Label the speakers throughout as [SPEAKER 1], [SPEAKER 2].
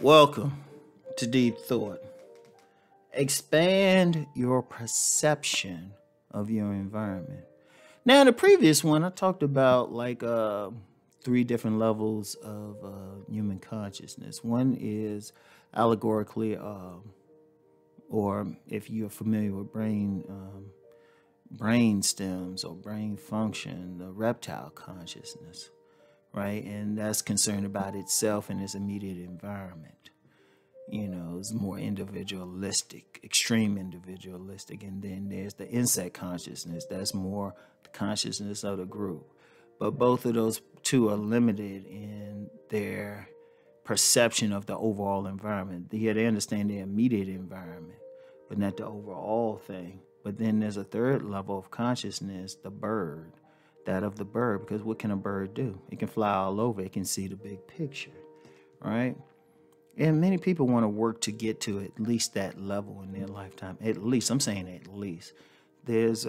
[SPEAKER 1] Welcome to Deep Thought. Expand your perception of your environment. Now, in the previous one, I talked about three different levels of human consciousness. One is allegorically, or if you're familiar with brain stems or brain function, the reptile consciousness, right? And that's concerned about itself and its immediate environment. You know, it's more individualistic, extreme individualistic. And then there's the insect consciousness. That's more the consciousness of the group. But both of those two are limited in their perception of the overall environment. Yeah, they understand their immediate environment, but not the overall thing. But then there's a third level of consciousness, the bird, that of the bird. Because what can a bird do? It can fly all over. It can see the big picture, right? And many people want to work to get to at least that level in their lifetime. At least, I'm saying at least. There's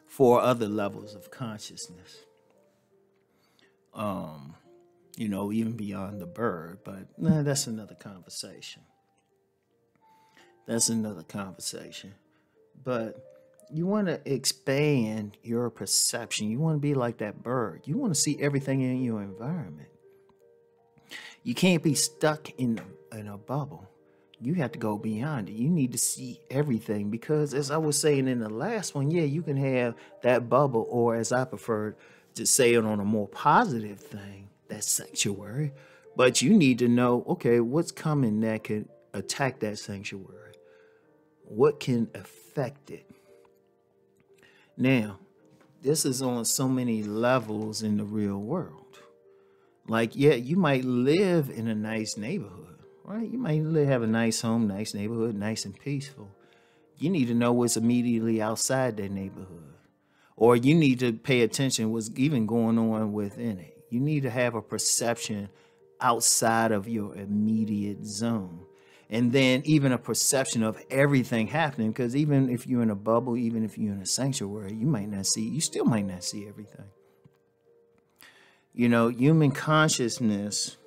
[SPEAKER 1] 4 other levels of consciousness. You know, even beyond the bird. But that's another conversation. But you want to expand your perception. You want to be like that bird. You want to see everything in your environment. You can't be stuck in a bubble. You have to go beyond it. You need to see everything because, as I was saying in the last one, yeah, you can have that bubble, or as I prefer to say it on a more positive thing, that sanctuary. But you need to know, okay, what's coming that can attack that sanctuary? What can affect it? Now, this is on so many levels in the real world. Like, yeah, you might live in a nice neighborhood, right? You might have a nice home, nice neighborhood, nice and peaceful. You need to know what's immediately outside that neighborhood. Or you need to pay attention what's even going on within it. You need to have a perception outside of your immediate zone. And then even a perception of everything happening. Because even if you're in a bubble, even if you're in a sanctuary, you still might not see everything. You know, human consciousness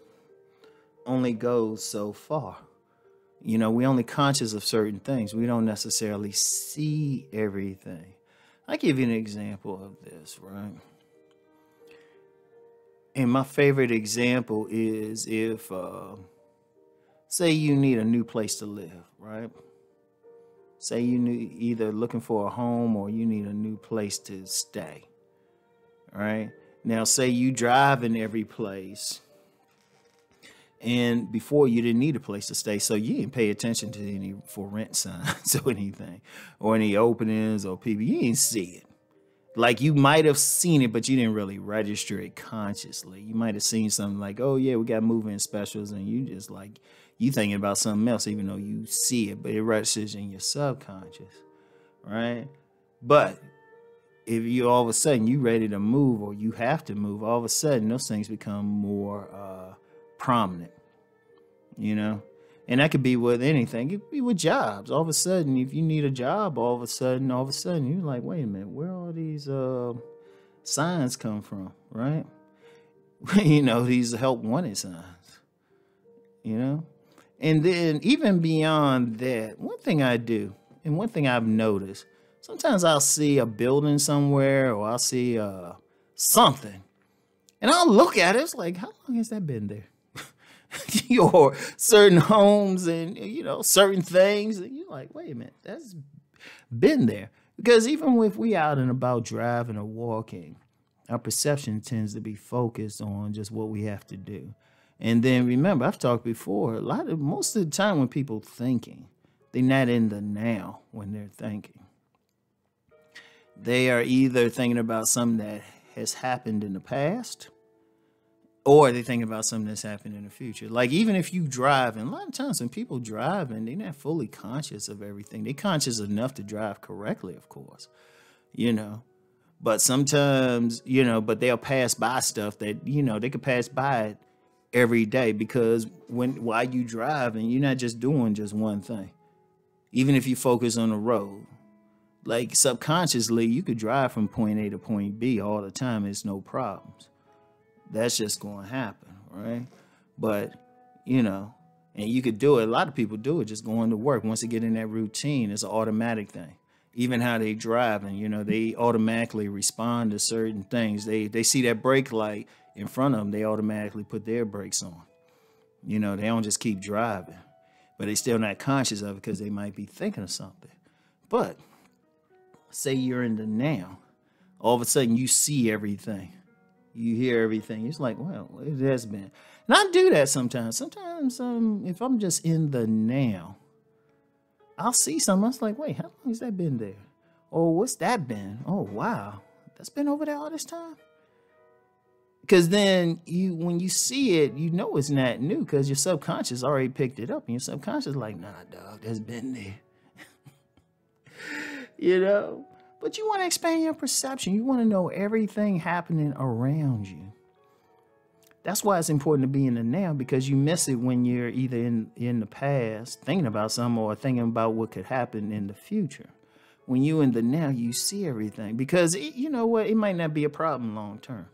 [SPEAKER 1] only goes so far. You know, we're only conscious of certain things. We don't necessarily see everything. I'll give you an example of this, right? And my favorite example is if, say you need a new place to live, right? Say you need either looking for a home or you need a new place to stay, right? Now, say you drive in every place, and before you didn't need a place to stay, so you didn't pay attention to any for rent signs or anything, or any openings or people. You didn't see it. Like, you might have seen it, but you didn't really register it consciously. You might have seen something like, oh, yeah, we got move-in specials, and you just like, you thinking about something else, even though you see it, but it registers in your subconscious, right? But if you all of a sudden you ready to move or you have to move, all of a sudden those things become more prominent, you know? And that could be with anything. It could be with jobs. All of a sudden, if you need a job, all of a sudden, you're like, wait a minute, where all these signs come from, right? You know, these help wanted signs, you know? And then even beyond that, one thing I do, and one thing I've noticed, sometimes I'll see a building somewhere or I'll see something and I'll look at it. It's like, how long has that been there? Or certain homes and, you know, certain things. And you're like, wait a minute, that's been there. Because even if we out and about driving or walking, our perception tends to be focused on just what we have to do. And then remember, I've talked before, most of the time when people thinking, they're not in the now when they're thinking. They are either thinking about something that has happened in the past, or they're thinking about something that's happening in the future. Like, even if you drive, and a lot of times when people drive, and they're not fully conscious of everything. They're conscious enough to drive correctly, of course, you know. But sometimes, you know, but they'll pass by stuff that, you know, they could pass by it every day, because while you driving, you're not just doing just one thing. Even if you focus on the road, like subconsciously, you could drive from point A to point B all the time. It's no problems. That's just going to happen, right? But, you know, and you could do it. A lot of people do it just going to work. Once they get in that routine, it's an automatic thing. Even how they driving, you know, they automatically respond to certain things. They see that brake light in front of them, they automatically put their brakes on. You know, they don't just keep driving, but they still not conscious of it because they might be thinking of something. But say you're in the now, all of a sudden you see everything, you hear everything. It's like, well, it has been. And I do that sometimes. Sometimes if I'm just in the now, I'll see something. I was like, wait, how long has that been there? Or what's that been? Oh, wow, that's been over there all this time. Because then when you see it, you know it's not new because your subconscious already picked it up. And your subconscious is like, nah, dog, that's been there. You know? But you want to expand your perception. You want to know everything happening around you. That's why it's important to be in the now, because you miss it when you're either in the past thinking about something or thinking about what could happen in the future. When you're in the now, you see everything because you know what? It might not be a problem long term,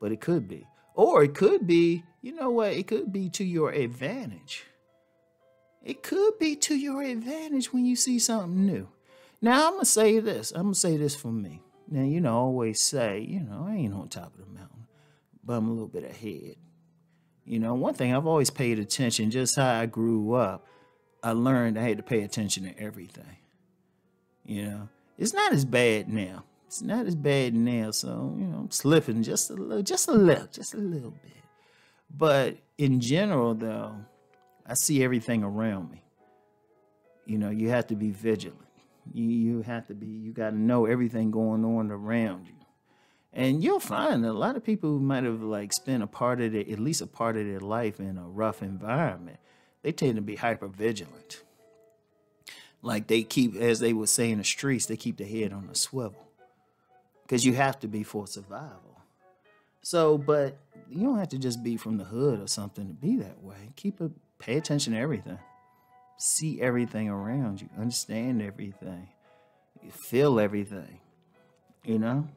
[SPEAKER 1] but it could be. Or it could be, you know what? It could be to your advantage. It could be to your advantage when you see something new. Now, I'm going to say this. I'm going to say this for me. Now, you know, I always say, you know, I ain't on top of the mountain, but I'm a little bit ahead. You know, one thing I've always paid attention, just how I grew up, I learned I had to pay attention to everything. You know, it's not as bad now. It's not as bad now. So, you know, I'm slipping just a little bit. But in general, though, I see everything around me. You know, you have to be vigilant. You got to know everything going on around you. And you'll find that a lot of people who might have like spent at least a part of their life in a rough environment, they tend to be hyper vigilant. Like they keep, as they would say in the streets, they keep their head on a swivel. Because you have to be for survival. So, but you don't have to just be from the hood or something to be that way. Pay attention to everything. See everything around you. Understand everything. Feel everything. You know?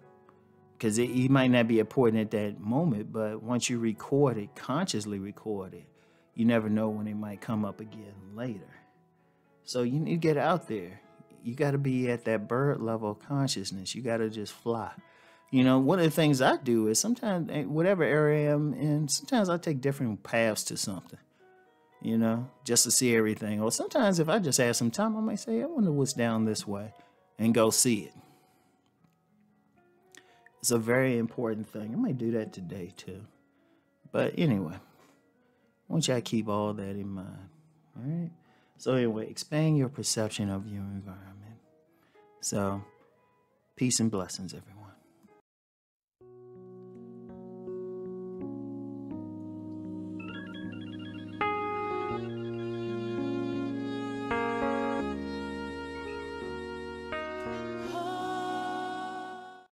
[SPEAKER 1] Because it might not be important at that moment, but once you record it, consciously record it, you never know when it might come up again later. So you need to get out there. You got to be at that bird level of consciousness. You got to just fly. You know, one of the things I do is sometimes, whatever area I'm in, sometimes I take different paths to something, you know, just to see everything. Or sometimes if I just have some time, I might say, I wonder what's down this way, and go see it. It's a very important thing. I might do that today too. But anyway, I want you to keep all that in mind. All right. So anyway, expand your perception of your environment. So peace and blessings, everyone.